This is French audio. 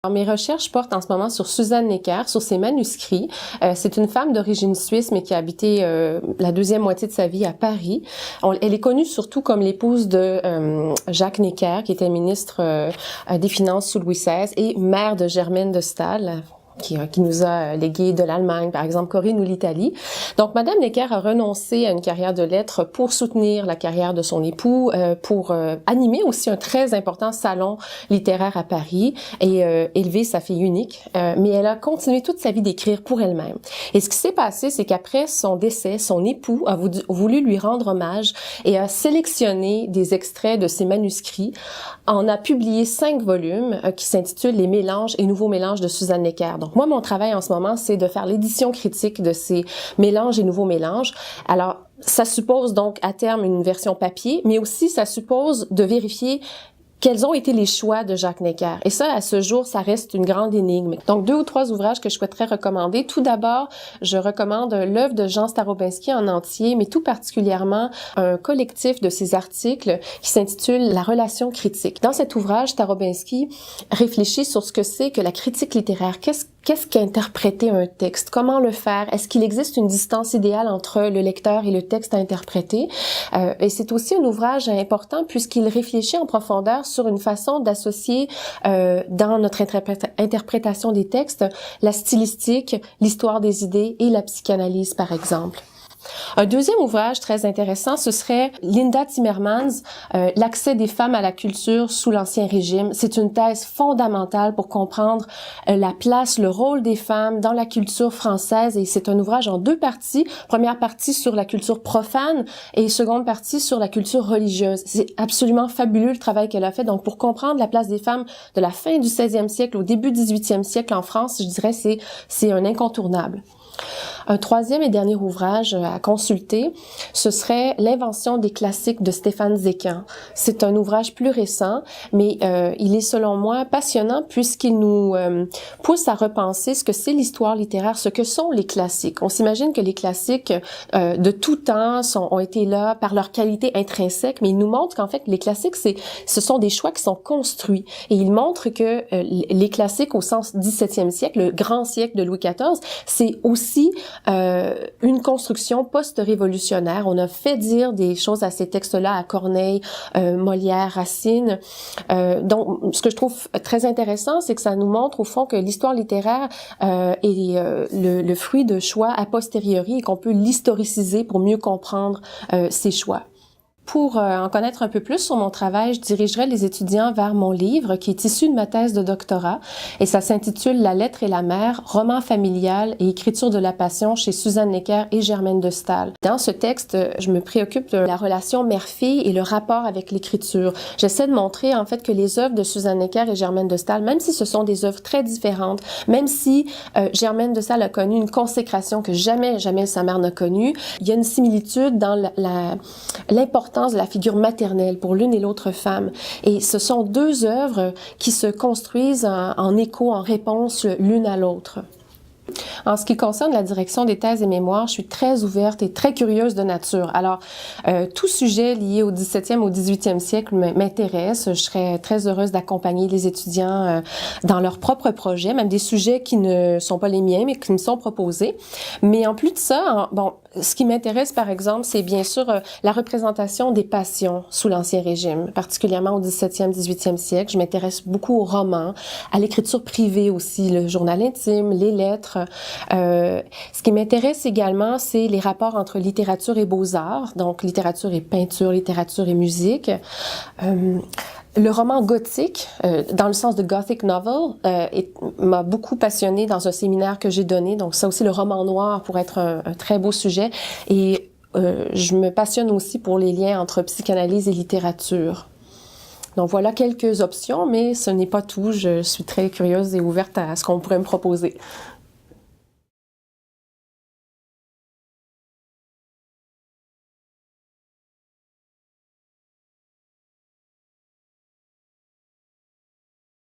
Alors, mes recherches portent en ce moment sur Suzanne Necker, sur ses manuscrits. C'est une femme d'origine suisse, mais qui a habité la deuxième moitié de sa vie à Paris. Elle est connue surtout comme l'épouse de Jacques Necker, qui était ministre des Finances sous Louis XVI, et mère de Germaine de Staël, qui nous a légué de l'Allemagne, par exemple, Corinne ou l'Italie. Donc, Madame Necker a renoncé à une carrière de lettres pour soutenir la carrière de son époux, pour animer aussi un très important salon littéraire à Paris et élever sa fille unique. Mais elle a continué toute sa vie d'écrire pour elle-même. Et ce qui s'est passé, c'est qu'après son décès, son époux a voulu lui rendre hommage et a sélectionné des extraits de ses manuscrits. On a publié 5 volumes qui s'intitulent « Les mélanges et nouveaux mélanges de Suzanne Necker ». Donc moi, mon travail en ce moment, c'est de faire l'édition critique de ces mélanges et nouveaux mélanges. Alors, ça suppose donc à terme une version papier, mais aussi ça suppose de vérifier quels ont été les choix de Jacques Necker. Et ça, à ce jour, ça reste une grande énigme. Donc, 2 ou 3 ouvrages que je souhaiterais recommander. Tout d'abord, je recommande l'œuvre de Jean Starobinski en entier, mais tout particulièrement un collectif de ses articles qui s'intitule « La relation critique ». Dans cet ouvrage, Starobinski réfléchit sur ce que c'est que la critique littéraire. Qu'est-ce qu'interpréter un texte? Comment le faire? Est-ce qu'il existe une distance idéale entre le lecteur et le texte à interpréter? Et c'est aussi un ouvrage important puisqu'il réfléchit en profondeur sur une façon d'associer dans notre interprétation des textes la stylistique, l'histoire des idées et la psychanalyse, par exemple. Un deuxième ouvrage très intéressant, ce serait Linda Timmermans, l'accès des femmes à la culture sous l'Ancien Régime. C'est une thèse fondamentale pour comprendre la place, le rôle des femmes dans la culture française, et c'est un ouvrage en 2 parties. Première partie sur la culture profane et seconde partie sur la culture religieuse. C'est absolument fabuleux le travail qu'elle a fait. Donc, pour comprendre la place des femmes de la fin du 16e siècle au début du 18e siècle en France, je dirais c'est un incontournable. Un troisième et dernier ouvrage à consulter, ce serait L'invention des classiques de Stéphane Zekin. C'est un ouvrage plus récent, mais il est selon moi passionnant puisqu'il nous pousse à repenser ce que c'est l'histoire littéraire, ce que sont les classiques. On s'imagine que les classiques de tout temps ont été là par leur qualité intrinsèque, mais il nous montre qu'en fait les classiques, ce sont des choix qui sont construits. Et il montre que les classiques au sens 17e siècle, le grand siècle de Louis XIV, c'est aussi une construction post-révolutionnaire. On a fait dire des choses à ces textes-là à Corneille, Molière, Racine. Donc, ce que je trouve très intéressant, c'est que ça nous montre au fond que l'histoire littéraire est le fruit de choix a posteriori et qu'on peut l'historiciser pour mieux comprendre ces choix. Pour en connaître un peu plus sur mon travail, je dirigerai les étudiants vers mon livre qui est issu de ma thèse de doctorat et ça s'intitule « La lettre et la mère, roman familial et écriture de la passion chez Suzanne Necker et Germaine de Staël ». Dans ce texte, je me préoccupe de la relation mère-fille et le rapport avec l'écriture. J'essaie de montrer en fait que les œuvres de Suzanne Necker et Germaine de Staël, même si ce sont des œuvres très différentes, même si Germaine de Staël a connu une consécration que jamais sa mère n'a connue, il y a une similitude dans l'importance de la figure maternelle pour l'une et l'autre femme. Et ce sont 2 œuvres qui se construisent en écho, en réponse l'une à l'autre. En ce qui concerne la direction des thèses et mémoires, je suis très ouverte et très curieuse de nature. Alors, tout sujet lié au 17e, au 18e siècle m'intéresse. Je serais très heureuse d'accompagner les étudiants dans leurs propres projets, même des sujets qui ne sont pas les miens, mais qui me sont proposés. Mais en plus de ça, ce qui m'intéresse, par exemple, c'est bien sûr la représentation des passions sous l'Ancien Régime, particulièrement au 17e, 18e siècle. Je m'intéresse beaucoup aux romans, à l'écriture privée aussi, le journal intime, les lettres. Ce qui m'intéresse également, c'est les rapports entre littérature et beaux-arts, donc littérature et peinture, littérature et musique. Le roman gothique, dans le sens de gothic novel, m'a beaucoup passionnée dans un séminaire que j'ai donné. Donc ça aussi, le roman noir pourrait être un très beau sujet. Et je me passionne aussi pour les liens entre psychanalyse et littérature. Donc voilà quelques options, mais ce n'est pas tout. Je suis très curieuse et ouverte à ce qu'on pourrait me proposer.